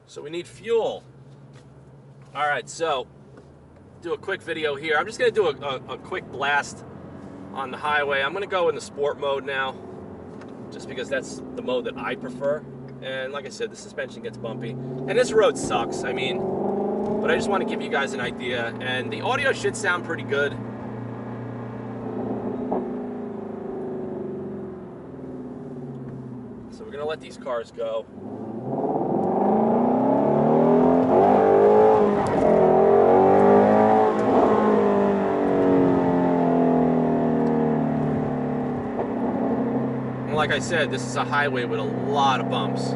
So we need fuel. All right, so do a quick video here. I'm just gonna do a quick blast on the highway. I'm gonna go in the sport mode now, just because that's the mode that I prefer. And like I said, the suspension gets bumpy. And this road sucks, I mean, but I just want to give you guys an idea. And the audio should sound pretty good. So we're gonna let these cars go. Like I said, this is a highway with a lot of bumps.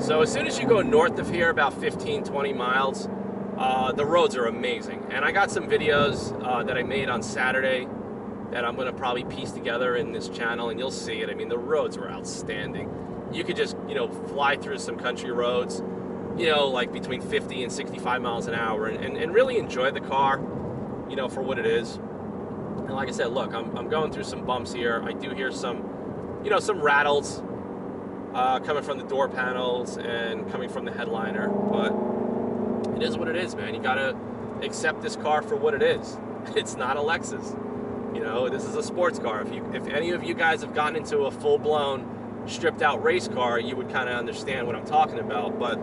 So as soon as you go north of here, about 15-20 miles, the roads are amazing. And I got some videos that I made on Saturday that I'm going to probably piece together in this channel, and you'll see it. I mean, the roads were outstanding. You could just, fly through some country roads, like between 50 and 65 miles an hour, and really enjoy the car, for what it is. And like I said, look, I'm going through some bumps here. I do hear some some rattles coming from the door panels and coming from the headliner, but it is what it is, man. You gotta accept this car for what it is. It's not a Lexus. This is a sports car. If any of you guys have gotten into a full-blown, stripped-out race car, you would kind of understand what I'm talking about. But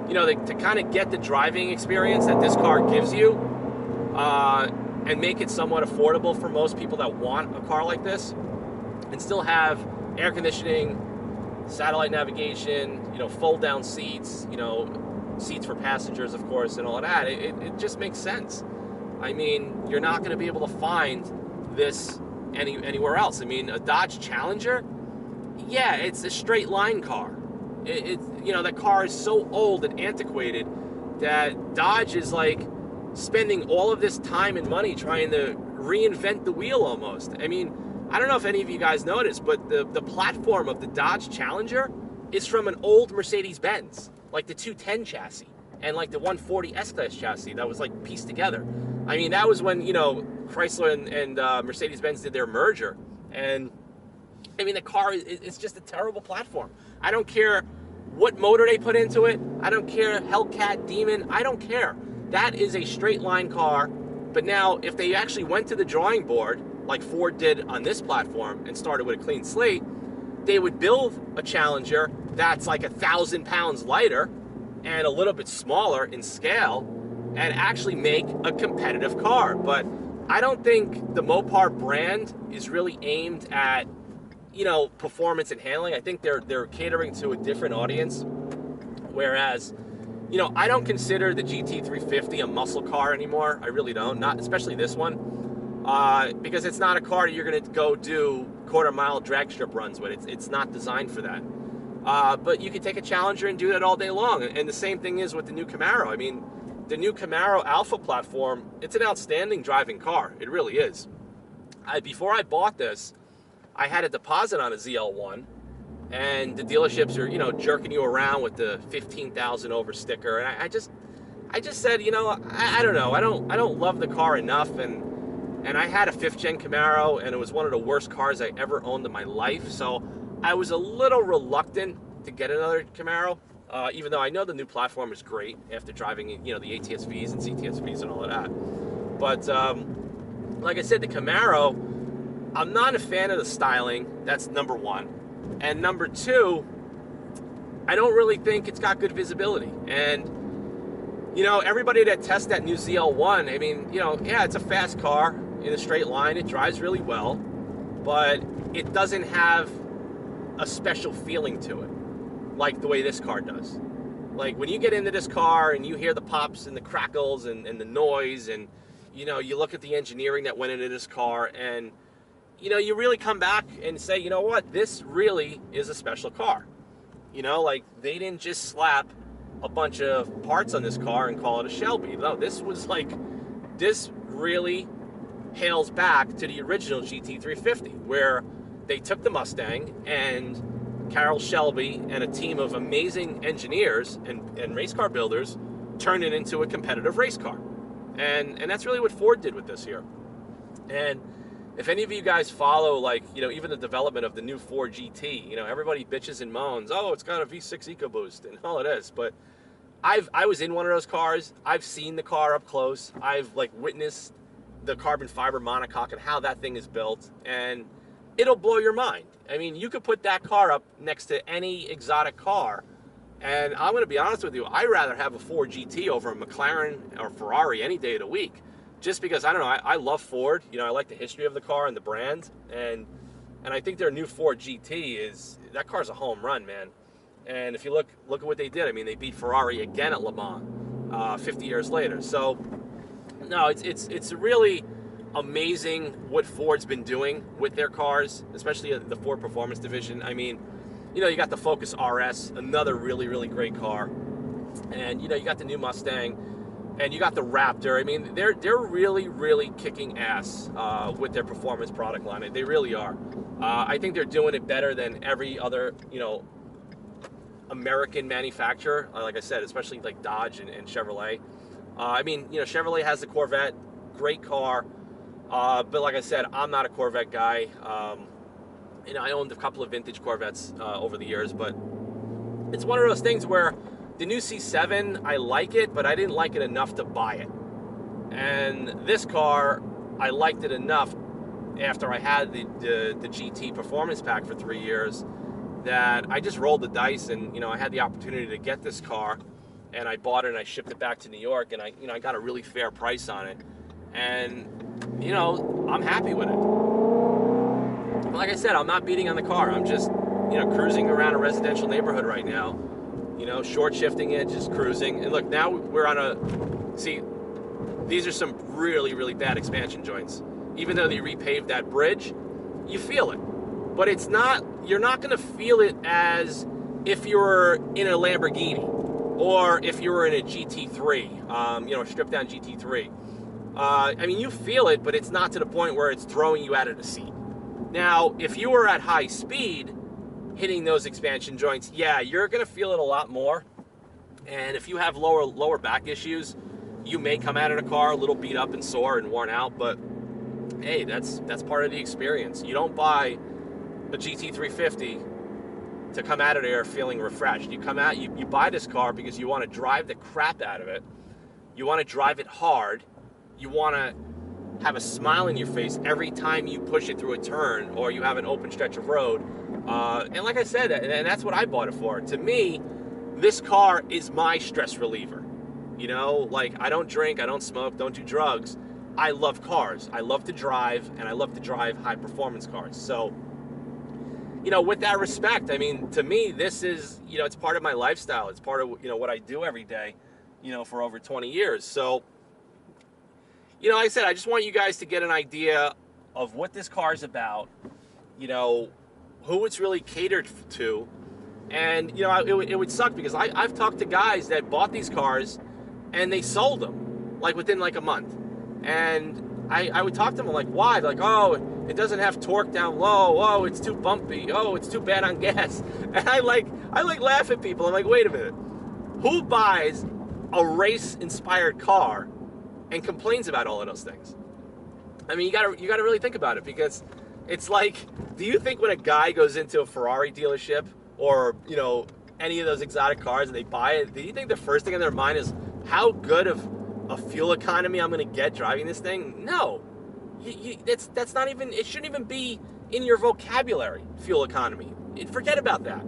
to kind of get the driving experience that this car gives you, and make it somewhat affordable for most people that want a car like this, and still have air conditioning, satellite navigation, fold down seats, seats for passengers, of course, and all of that. It just makes sense. I mean, you're not going to be able to find this anywhere else. I mean, a Dodge Challenger, yeah, it's a straight line car. That car is so old and antiquated that Dodge is like spending all of this time and money trying to reinvent the wheel almost. I mean, I don't know if any of you guys noticed, but the platform of the Dodge Challenger is from an old Mercedes-Benz, like the 210 chassis and like the 140 S-Class chassis that was like pieced together. I mean, that was when, Chrysler and Mercedes-Benz did their merger. And I mean, the car, it's just a terrible platform. I don't care what motor they put into it. I don't care Hellcat, Demon. I don't care. That is a straight line car. But now, if they actually went to the drawing board, like Ford did on this platform, and started with a clean slate, they would build a Challenger that's like 1,000 pounds lighter and a little bit smaller in scale and actually make a competitive car. But I don't think the Mopar brand is really aimed at, performance and handling. I think they're catering to a different audience. Whereas, I don't consider the GT350 a muscle car anymore. I really don't. Not especially this one. Because it's not a car that you're going to go do quarter-mile drag strip runs with. It's not designed for that. But you can take a Challenger and do that all day long. And the same thing is with the new Camaro. I mean, the new Camaro Alpha platform, it's an outstanding driving car. It really is. Before I bought this, I had a deposit on a ZL1. And the dealerships are, jerking you around with the 15,000 over sticker. And I just said, I don't know. I don't love the car enough. And I had a 5th gen Camaro, and it was one of the worst cars I ever owned in my life. So I was a little reluctant to get another Camaro, even though I know the new platform is great after driving, the ATS-Vs and CTS-Vs and all of that. But like I said, the Camaro, I'm not a fan of the styling. That's number one. And number two, I don't really think it's got good visibility. And everybody that tests that new ZL1, I mean, yeah, it's a fast car in a straight line. It drives really well, but it doesn't have a special feeling to it, like the way this car does. Like, when you get into this car and you hear the pops and the crackles and the noise, and, you look at the engineering that went into this car, and, you really come back and say, you know what, this really is a special car. Like, they didn't just slap a bunch of parts on this car and call it a Shelby. No, this really hails back to the original GT350, where they took the Mustang and Carroll Shelby and a team of amazing engineers and race car builders turned it into a competitive race car. And that's really what Ford did with this here. And if any of you guys follow, like, even the development of the new Ford GT, everybody bitches and moans, oh, it's got a V6 EcoBoost and all it is. But I was in one of those cars. I've seen the car up close. I've like witnessed the carbon fiber monocoque and how that thing is built, and it'll blow your mind. I mean, you could put that car up next to any exotic car, and I'm going to be honest with you, I'd rather have a Ford GT over a McLaren or Ferrari any day of the week, just because, I don't know, I love Ford. You know, I like the history of the car and the brand, and I think their new Ford GT is, that car's a home run, man. And if you look at what they did, I mean, they beat Ferrari again at Le Mans 50 years later. So, no, it's really amazing what Ford's been doing with their cars, especially the Ford Performance division. I mean, you know, you got the Focus RS, another really, really great car. And, you know, you got the new Mustang, and you got the Raptor. I mean, they're really, really kicking ass with their performance product line. They really are. I think they're doing it better than every other, you know, American manufacturer, like I said, especially like Dodge and Chevrolet. I mean, you know, Chevrolet has the Corvette, great car, but like I said, I'm not a Corvette guy. You know, I owned a couple of vintage Corvettes over the years, but it's one of those things where the new C7, I like it, but I didn't like it enough to buy it. And this car, I liked it enough after I had the GT Performance Pack for 3 years, that I just rolled the dice, and you know, I had the opportunity to get this car, and I bought it and I shipped it back to New York, and I got a really fair price on it, and you know, I'm happy with it. But like I said, I'm not beating on the car. I'm just, you know, cruising around a residential neighborhood right now, you know, short shifting it, just cruising. And look, now we're on a, see, these are some really, really bad expansion joints. Even though they repaved that bridge, you feel it. But it's not, you're not going to feel it as if you were in a Lamborghini or if you were in a GT3, you know, a stripped down GT3. I mean, you feel it, but it's not to the point where it's throwing you out of the seat. Now, if you were at high speed hitting those expansion joints, yeah, you're going to feel it a lot more. And if you have lower back issues, you may come out of the car a little beat up and sore and worn out, but hey, that's part of the experience. You don't buy a GT350 to come out of there feeling refreshed. You come out, you buy this car because you want to drive the crap out of it. You want to drive it hard. You want to have a smile in your face every time you push it through a turn or you have an open stretch of road. And like I said, and that's what I bought it for. To me, this car is my stress reliever. You know, like, I don't drink, I don't smoke, don't do drugs. I love cars. I love to drive, and I love to drive high performance cars. So, you know, with that respect, I mean, to me, this is, you know, it's part of my lifestyle. It's part of, you know, what I do every day, you know, for over 20 years. So, you know, like I said, I just want you guys to get an idea of what this car is about, you know, who it's really catered to. And, you know, it would suck because I've talked to guys that bought these cars and they sold them, like, within, like, a month. And I would talk to them, like, why? They're like, oh, it doesn't have torque down low. Oh, it's too bumpy. Oh, it's too bad on gas. And I laugh at people. I'm like, wait a minute. Who buys a race-inspired car and complains about all of those things? I mean, you gotta really think about it, because it's like, do you think when a guy goes into a Ferrari dealership or, you know, any of those exotic cars and they buy it, do you think the first thing in their mind is how good of a fuel economy I'm going to get driving this thing? No. That's not even, it shouldn't even be in your vocabulary, fuel economy. Forget about that.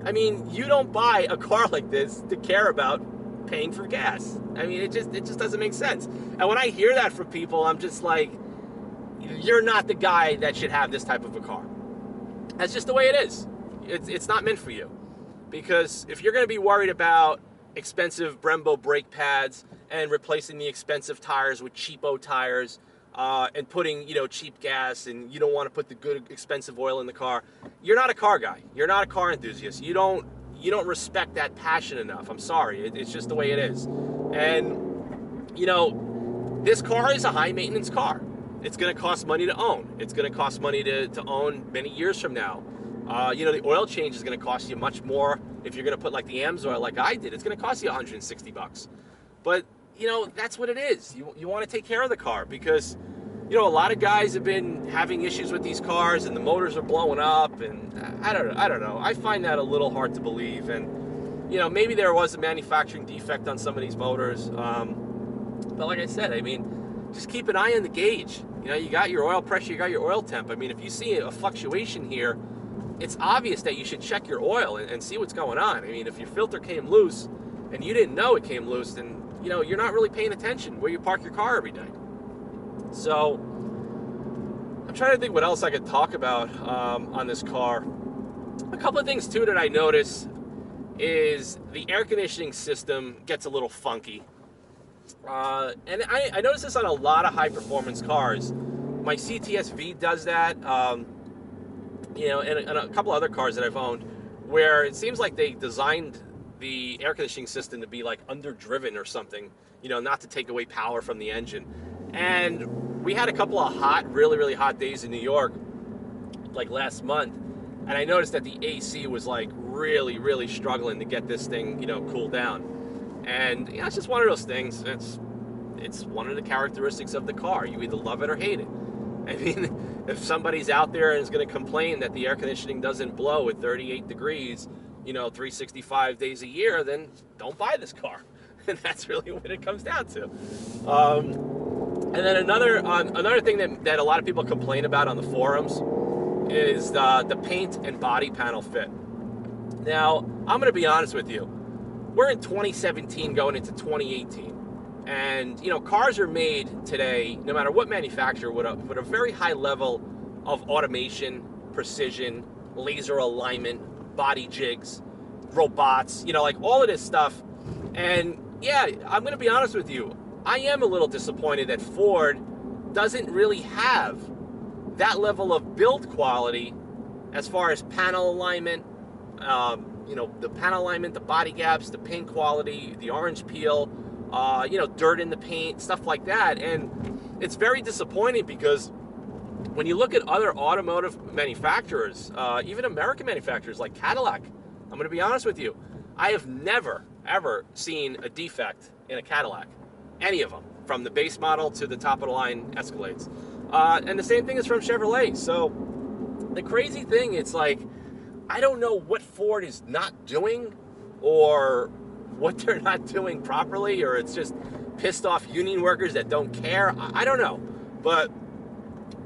I mean, you don't buy a car like this to care about paying for gas. I mean, it just doesn't make sense. And when I hear that from people, I'm just like, you're not the guy that should have this type of a car. That's just the way it is. It's not meant for you. Because if you're going to be worried about expensive Brembo brake pads and replacing the expensive tires with cheapo tires, and putting, you know, cheap gas, and you don't want to put the good expensive oil in the car, you're not a car guy. You're not a car enthusiast. You don't respect that passion enough. I'm sorry. It's just the way it is. And, you know, this car is a high maintenance car. It's going to cost money to own. It's going to cost money to own many years from now. You know, the oil change is going to cost you much more if you're going to put like the AMSOIL like I did. It's going to cost you $160. But, you know, that's what it is. You want to take care of the car, because, you know, a lot of guys have been having issues with these cars and the motors are blowing up, and I don't know. I find that a little hard to believe. And, you know, maybe there was a manufacturing defect on some of these motors. But like I said, I mean, just keep an eye on the gauge. You know, you got your oil pressure, you got your oil temp. I mean, if you see a fluctuation here, it's obvious that you should check your oil and see what's going on. I mean, if your filter came loose and you didn't know it came loose, then, you know, you're not really paying attention where you park your car every day. So I'm trying to think what else I could talk about on this car. A couple of things too that I noticed is the air conditioning system gets a little funky. And I noticed this on a lot of high performance cars. My CTS-V does that, you know, and a couple other cars that I've owned, where it seems like they designed the air conditioning system to be like underdriven or something, you know, not to take away power from the engine. And we had a couple of hot, really hot days in New York, like last month, and I noticed that the AC was like really struggling to get this thing, you know, cooled down. And you know, it's just one of those things. It's one of the characteristics of the car. You either love it or hate it. I mean, if somebody's out there and is going to complain that the air conditioning doesn't blow at 38 degrees, you know, 365 days a year, then don't buy this car. And that's really what it comes down to. And then another thing that a lot of people complain about on the forums is the paint and body panel fit. Now, I'm going to be honest with you. We're in 2017 going into 2018. And, you know, cars are made today, no matter what manufacturer, with a very high level of automation, precision, laser alignment, body jigs, robots, you know, like all of this stuff. And yeah, I'm going to be honest with you. I am a little disappointed that Ford doesn't really have that level of build quality as far as panel alignment, you know, the panel alignment, the body gaps, the paint quality, the orange peel, you know, dirt in the paint, stuff like that. And it's very disappointing because when you look at other automotive manufacturers, even American manufacturers like Cadillac, I'm going to be honest with you, I have never, ever seen a defect in a Cadillac. Any of them, from the base model to the top of the line Escalades. And the same thing is from Chevrolet. So the crazy thing, it's like, I don't know what Ford is not doing or what they're not doing properly, or it's just pissed off union workers that don't care. I don't know. But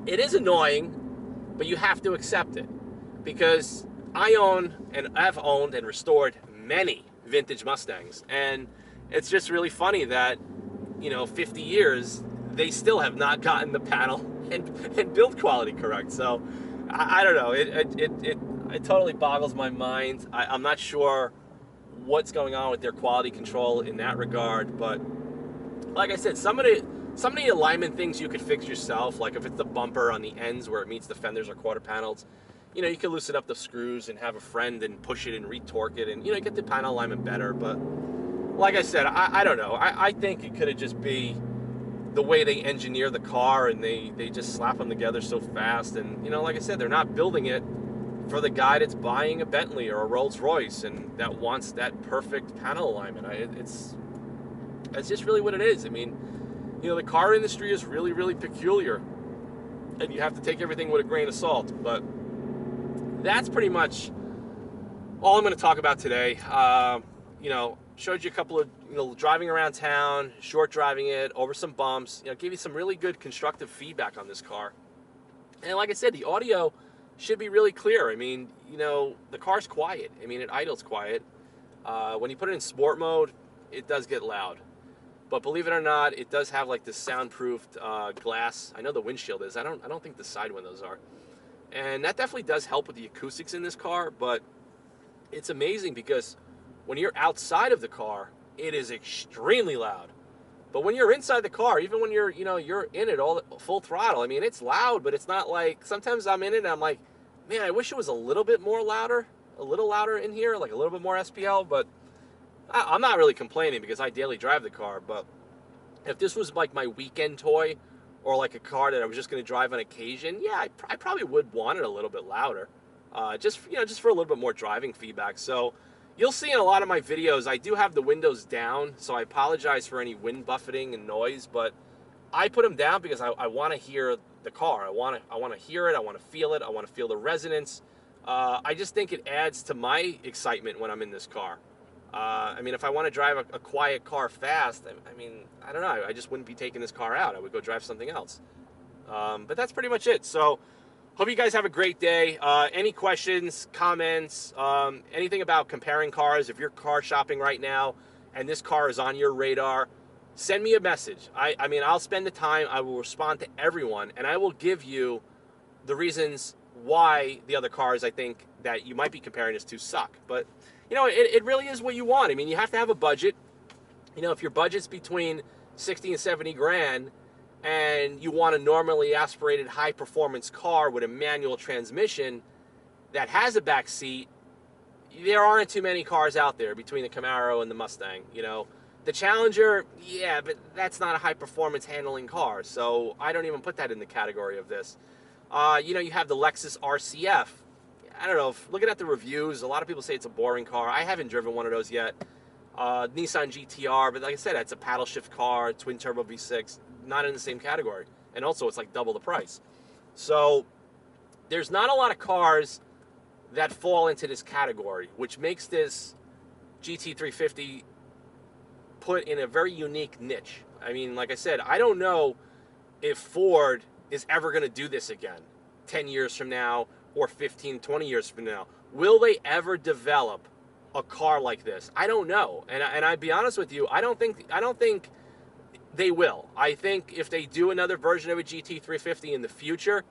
it is annoying, but you have to accept it. Because I own and I've owned and restored many vintage Mustangs. And it's just really funny that, you know, 50 years, they still have not gotten the panel and build quality correct. So I don't know. It totally boggles my mind. I'm not sure what's going on with their quality control in that regard. But like I said, some of the alignment things you could fix yourself. Like if it's the bumper on the ends where it meets the fenders or quarter panels, you know, you can loosen up the screws and have a friend and push it and retorque it and, you know, get the panel alignment better. But like I said, I don't know. I think it could have just be the way they engineer the car and they just slap them together so fast. And, you know, like I said, they're not building it for the guy that's buying a Bentley or a Rolls Royce and that wants that perfect panel alignment. That's just really what it is. I mean, you know, the car industry is really peculiar. And you have to take everything with a grain of salt. But that's pretty much all I'm going to talk about today. You know, showed you a couple of, you know, driving around town, short driving it, over some bumps, you know, gave you some really good constructive feedback on this car. And like I said, the audio should be really clear. I mean, you know, the car's quiet. I mean, it idles quiet. When you put it in sport mode, it does get loud. But believe it or not, it does have like this soundproofed glass. I know the windshield is. I don't think the side windows are. And that definitely does help with the acoustics in this car, but it's amazing because when you're outside of the car, it is extremely loud. But when you're inside the car, even when you're, you know, you're in it all full throttle, I mean, it's loud, but it's not like, sometimes I'm in it and I'm like, man, I wish it was a little bit more louder, a little louder in here, like a little bit more SPL, but I'm not really complaining because I daily drive the car. But if this was like my weekend toy or like a car that I was just going to drive on occasion, yeah, I probably would want it a little bit louder, just, you know, just for a little bit more driving feedback. So you'll see in a lot of my videos, I do have the windows down, so I apologize for any wind buffeting and noise, but I put them down because I want to hear the car. I want to hear it. I want to feel it. I want to feel the resonance. I just think it adds to my excitement when I'm in this car. I mean, if I want to drive a quiet car fast, I mean, I don't know. I just wouldn't be taking this car out. I would go drive something else. But that's pretty much it. So, hope you guys have a great day. Any questions, comments, anything about comparing cars? If you're car shopping right now and this car is on your radar, send me a message. I mean, I'll spend the time. I will respond to everyone, and I will give you the reasons why the other cars I think that you might be comparing this to suck. But, you know, it really is what you want. I mean, you have to have a budget. You know, if your budget's between 60 and 70 grand and you want a normally aspirated high performance car with a manual transmission that has a back seat, there aren't too many cars out there between the Camaro and the Mustang. You know, the Challenger, yeah, but that's not a high performance handling car, so I don't even put that in the category of this. You know, you have the Lexus RCF. I don't know, looking at the reviews, a lot of people say it's a boring car. I haven't driven one of those yet. Nissan GTR, but like I said, it's a paddle shift car, twin turbo V6, not in the same category. And also, it's like double the price. So there's not a lot of cars that fall into this category, which makes this GT350 put in a very unique niche. I mean, like I said, I don't know if Ford is ever going to do this again 10 years from now or 15, 20 years from now. Will they ever develop a car like this? I don't know. And I'd be honest with you, I don't think they will. I think if they do another version of a GT350 in the future,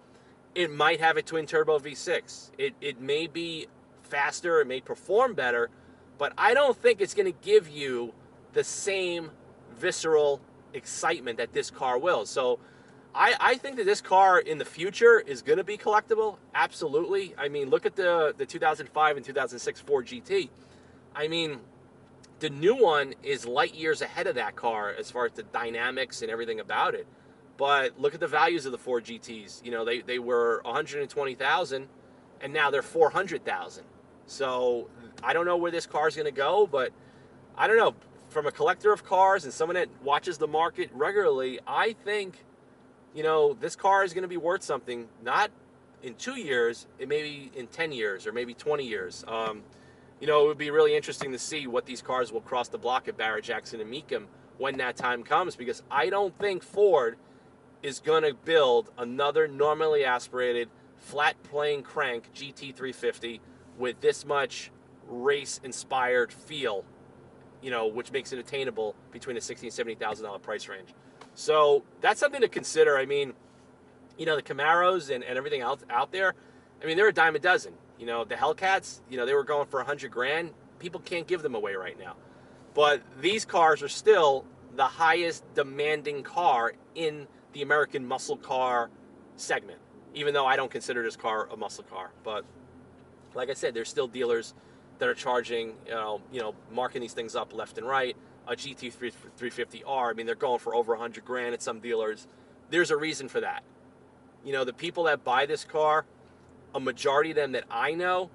it might have a twin turbo V6. It may be faster, it may perform better, but I don't think it's going to give you the same visceral excitement that this car will. So I think that this car in the future is going to be collectible. Absolutely. I mean, look at the 2005 and 2006 Ford GT. I mean, the new one is light years ahead of that car as far as the dynamics and everything about it. But look at the values of the Ford GTs. You know, they were 120,000 and now they're 400,000. So I don't know where this car is going to go, but I don't know. From a collector of cars and someone that watches the market regularly, I think, you know, this car is going to be worth something, not in 2 years, it may be in 10 years or maybe 20 years. You know, it would be really interesting to see what these cars will cross the block at Barrett-Jackson and Mecum when that time comes, because I don't think Ford is going to build another normally aspirated, flat-plane crank GT350 with this much race-inspired feel, you know, which makes it attainable between a $60,000 and $70,000 price range. So that's something to consider. I mean, you know, the Camaros and everything else out there, I mean, they're a dime a dozen. You know, the Hellcats, you know, they were going for 100 grand. People can't give them away right now. But these cars are still the highest demanding car in the American muscle car segment, even though I don't consider this car a muscle car. But like I said, there's still dealers that are charging, you know, marking these things up left and right. A GT350R, I mean, they're going for over 100 grand at some dealers. There's a reason for that. You know, the people that buy this car, a majority of them that I know,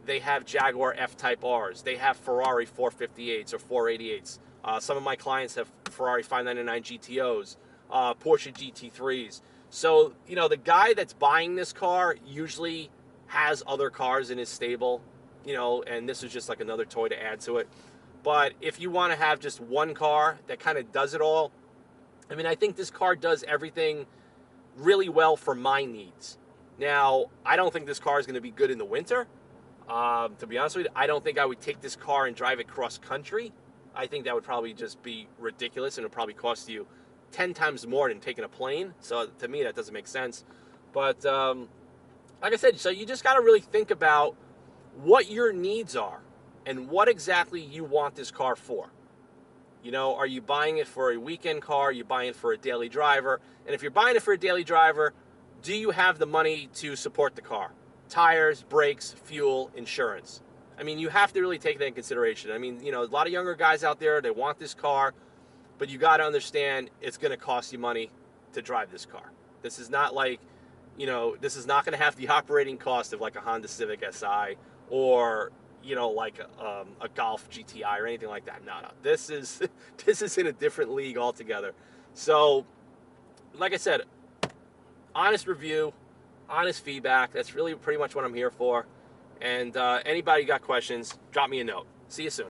they have Jaguar F-Type Rs. They have Ferrari 458s or 488s. Some of my clients have Ferrari 599 GTOs, Porsche GT3s. So, you know, the guy that's buying this car usually has other cars in his stable, you know, and this is just like another toy to add to it. But if you want to have just one car that kind of does it all, I mean, I think this car does everything really well for my needs. Now, I don't think this car is going to be good in the winter. To be honest with you, I don't think I would take this car and drive it cross country. I think that would probably just be ridiculous, and it would probably cost you 10 times more than taking a plane. So to me, that doesn't make sense. But like I said, so you just got to really think about what your needs are and what exactly you want this car for. You know, are you buying it for a weekend car? Are you buying it for a daily driver? And if you're buying it for a daily driver, do you have the money to support the car? Tires, brakes, fuel, insurance. I mean, you have to really take that in consideration. I mean, you know, a lot of younger guys out there, they want this car, but you got to understand it's going to cost you money to drive this car. This is not like, you know, this is not going to have the operating cost of like a Honda Civic Si or, you know, like a Golf GTI or anything like that. No. This is in a different league altogether. So, like I said, honest review, honest feedback. That's really pretty much what I'm here for. And anybody got questions, drop me a note. See you soon.